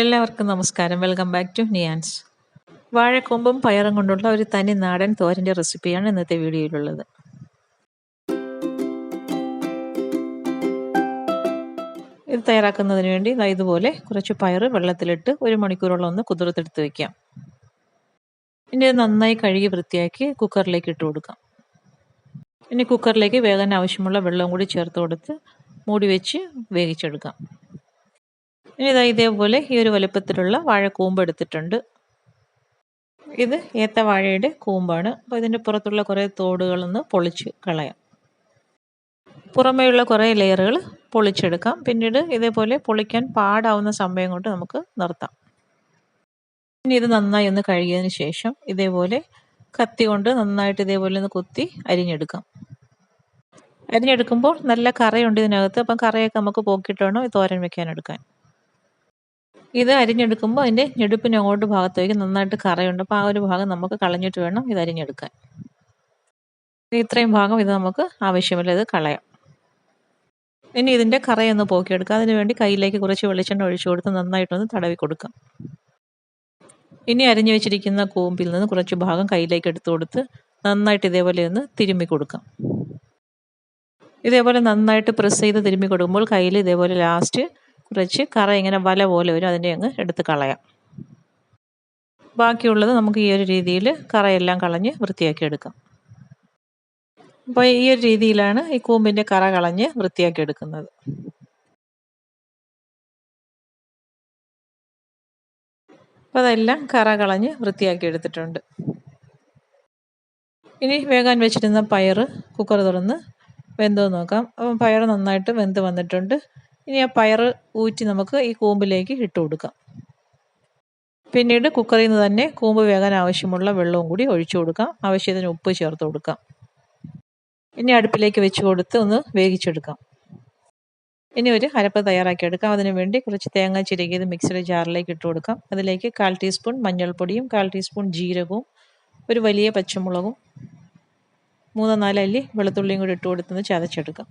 എല്ലാവർക്കും നമസ്കാരം. Welcome back to Niyans. വാഴക്കൊമ്പും പയറും കൊണ്ടുള്ള ഒരു തനി നാടൻ തോരൻ്റെ റെസിപ്പിയാണ് ഇന്നത്തെ വീഡിയോയിലുള്ളത്. ഇത് തയ്യാറാക്കുന്നതിന് വേണ്ടി ഇതുപോലെ കുറച്ച് പയറ് വെള്ളത്തിലിട്ട് 1 മണിക്കൂറോളം ഒന്ന് കുതിർത്തെടുത്ത് വയ്ക്കാം. ഇനി ഇത് നന്നായി കഴുകി വൃത്തിയാക്കി കുക്കറിലേക്ക് ഇട്ട് കൊടുക്കാം. ഇനി കുക്കറിലേക്ക് വേകാൻ ആവശ്യമുള്ള വെള്ളം കൂടി ചേർത്ത് കൊടുത്ത് മൂടി വെച്ച് വേവിച്ചെടുക്കാം. ഇനി ഇതേപോലെ ഈ ഒരു വലുപ്പത്തിലുള്ള വാഴക്കൂമ്പ് എടുത്തിട്ടുണ്ട്. ഇത് ഏത്തവാഴയുടെ കൂമ്പാണ്. അപ്പോൾ ഇതിൻ്റെ പുറത്തുള്ള കുറേ തോടുകളൊന്ന് പൊളിച്ച് കളയാം. പുറമേയുള്ള കുറേ ലെയറുകൾ പൊളിച്ചെടുക്കാം. പിന്നീട് ഇതേപോലെ പൊളിക്കാൻ പാടാവുന്ന സമയം കൊണ്ട് നമുക്ക് നിർത്താം. ഇനി ഇത് നന്നായി ഒന്ന് കഴുകിയതിന് ശേഷം ഇതേപോലെ കത്തി കൊണ്ട് നന്നായിട്ട് ഇതേപോലെ ഒന്ന് കുത്തി അരിഞ്ഞെടുക്കാം. അരിഞ്ഞെടുക്കുമ്പോൾ നല്ല കറയുണ്ട് ഇതിനകത്ത്. അപ്പം കറയൊക്കെ നമുക്ക് പോക്കിയിട്ട് വേണം തോരൻ വെക്കാൻ എടുക്കാൻ. ഇത് അരിഞ്ഞെടുക്കുമ്പോൾ അതിൻ്റെ ഞെടുപ്പിന് അങ്ങോട്ട് ഭാഗത്തേക്ക് നന്നായിട്ട് കറയുണ്ട്. അപ്പോൾ ആ ഒരു ഭാഗം നമുക്ക് കളഞ്ഞിട്ട് വേണം ഇത് അരിഞ്ഞെടുക്കാൻ. ഇത്രയും ഭാഗം ഇത് നമുക്ക് ആവശ്യമില്ല, ഇത് കളയാം. ഇനി ഇതിൻ്റെ കറയൊന്ന് പോക്കിയെടുക്കാം. അതിന് വേണ്ടി കയ്യിലേക്ക് കുറച്ച് വെളിച്ചെണ്ണ ഒഴിച്ചു കൊടുത്ത് നന്നായിട്ടൊന്ന് തടവി കൊടുക്കാം. ഇനി അരിഞ്ഞു വെച്ചിരിക്കുന്ന കൂമ്പിൽ നിന്ന് കുറച്ച് ഭാഗം കയ്യിലേക്ക് എടുത്തു കൊടുത്ത് നന്നായിട്ട് ഇതേപോലെ ഒന്ന് തിരുമ്മി കൊടുക്കാം. ഇതേപോലെ നന്നായിട്ട് പ്രസ് ചെയ്ത് തിരുമ്മി കൊടുക്കുമ്പോൾ കയ്യിൽ ഇതേപോലെ ലാസ്റ്റ് കുറച്ച് കറ ഇങ്ങനെ വല പോലെ വരും. അതിൻ്റെ അങ്ങ് എടുത്ത് കളയാം. ബാക്കിയുള്ളത് നമുക്ക് ഈ ഒരു രീതിയിൽ കറയെല്ലാം കളഞ്ഞ് വൃത്തിയാക്കി എടുക്കാം. അപ്പോൾ ഈ ഒരു രീതിയിലാണ് ഈ കൂമ്പിൻ്റെ കറ കളഞ്ഞ് വൃത്തിയാക്കി എടുക്കുന്നത്. അപ്പോൾ അതെല്ലാം കറ കളഞ്ഞ് വൃത്തിയാക്കി എടുത്തിട്ടുണ്ട്. ഇനി വേകാൻ വെച്ചിരുന്ന പയർ കുക്കർ തുറന്ന് വെന്തോ നോക്കാം. അപ്പം പയർ നന്നായിട്ട് വെന്ത് വന്നിട്ടുണ്ട്. ഇനി ആ പയർ ഊറ്റി നമുക്ക് ഈ കൂമ്പിലേക്ക് ഇട്ട് കൊടുക്കാം. പിന്നീട് കുക്കറിൽ നിന്ന് തന്നെ കൂമ്പ് വേകാൻ ആവശ്യമുള്ള വെള്ളവും കൂടി ഒഴിച്ചു കൊടുക്കാം. ആവശ്യത്തിന് ഉപ്പ് ചേർത്ത് കൊടുക്കാം. ഇനി അടുപ്പിലേക്ക് വെച്ച് കൊടുത്ത് ഒന്ന് വേവിച്ചെടുക്കാം. ഇനി ഒരു അരപ്പ് തയ്യാറാക്കിയെടുക്കാം. അതിനു വേണ്ടി കുറച്ച് തേങ്ങ ചിരകിയത് മിക്സിയുടെ ജാറിലേക്ക് ഇട്ട് കൊടുക്കാം. അതിലേക്ക് 1/4 ടീസ്പൂൺ മഞ്ഞൾപ്പൊടിയും 1/4 ടീസ്പൂൺ ജീരകവും ഒരു വലിയ പച്ചമുളകും 3-4 അല്ലി വെളുത്തുള്ളിയും കൂടി ഇട്ട് കൊടുത്തൊന്ന് ചതച്ചെടുക്കാം.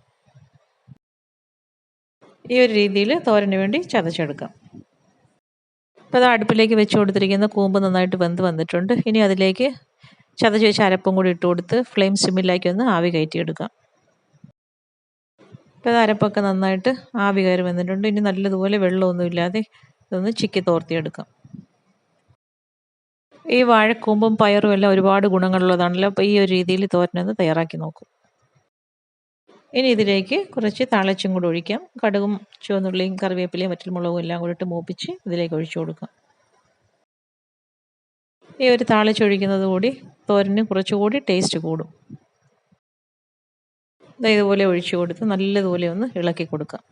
ഈ ഒരു രീതിയിൽ തോരന് വേണ്ടി ചതച്ചെടുക്കാം. അപ്പോൾ അത് അടുപ്പിലേക്ക് വെച്ച് കൊടുത്തിരിക്കുന്ന കൂമ്പ് നന്നായിട്ട് വെന്ത് വന്നിട്ടുണ്ട്. ഇനി അതിലേക്ക് ചതച്ച് വെച്ച അരപ്പും കൂടി ഇട്ട് കൊടുത്ത് ഫ്ലെയിം സിമ്മിലാക്കി ഒന്ന് ആവി കയറ്റിയെടുക്കാം. അപ്പോൾ അത് അരപ്പൊക്കെ നന്നായിട്ട് ആവി കയറി വന്നിട്ടുണ്ട്. ഇനി നല്ലതുപോലെ വെള്ളമൊന്നും ഇല്ലാതെ ഇതൊന്ന് ചിക്കി തോർത്തിയെടുക്കാം. ഈ വാഴക്കൂമ്പും പയറും എല്ലാം ഒരുപാട് ഗുണങ്ങളുള്ളതാണല്ലോ. അപ്പോൾ ഈ ഒരു രീതിയിൽ തോരനൊന്ന് തയ്യാറാക്കി നോക്കും. ഇനി ഇതിലേക്ക് കുറച്ച് താളിച്ചും കൂടി ഒഴിക്കാം. കടുകും ചുവന്നുള്ളിയും കറിവേപ്പിലയും വറ്റൽമുളകും എല്ലാം കൂടി ഇട്ട് മൂപ്പിച്ച് ഇതിലേക്ക് ഒഴിച്ചു കൊടുക്കാം. ഈ ഒരു താളിച്ചൊഴിക്കുന്നത് കൂടി തോരന് കുറച്ചുകൂടി ടേസ്റ്റ് കൂടും. ഇതുപോലെ ഒഴിച്ചു കൊടുത്ത് നല്ലതുപോലെ ഒന്ന് ഇളക്കി കൊടുക്കാം.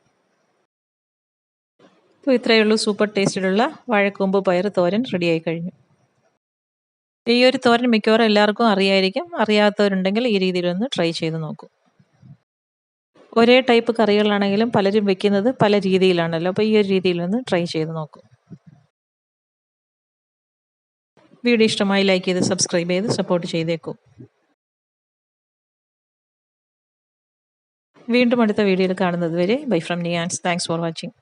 അപ്പോൾ ഇത്രയേ ഉള്ളൂ. സൂപ്പർ ടേസ്റ്റിലുള്ള വാഴക്കൂമ്പ് പയർ തോരൻ റെഡിയായി കഴിഞ്ഞു. ഈ ഒരു തോരൻ മിക്കവാറും എല്ലാവർക്കും അറിയായിരിക്കും. അറിയാത്തവരുണ്ടെങ്കിൽ ഈ രീതിയിലൊന്ന് ട്രൈ ചെയ്ത് നോക്കൂ. ഒരേ ടൈപ്പ് കറികളാണെങ്കിലും പലരും വെക്കുന്നത് പല രീതിയിലാണല്ലോ. അപ്പോൾ ഈ ഒരു രീതിയിലൊന്ന് ട്രൈ ചെയ്ത് നോക്കൂ. വീഡിയോ ഇഷ്ടമായി ലൈക്ക് ചെയ്ത് സബ്സ്ക്രൈബ് ചെയ്ത് സപ്പോർട്ട് ചെയ്തേക്കൂ. വീണ്ടും അടുത്ത വീഡിയോയിൽ കാണുന്നത് വരെ bye from Niyans. Thanks for watching.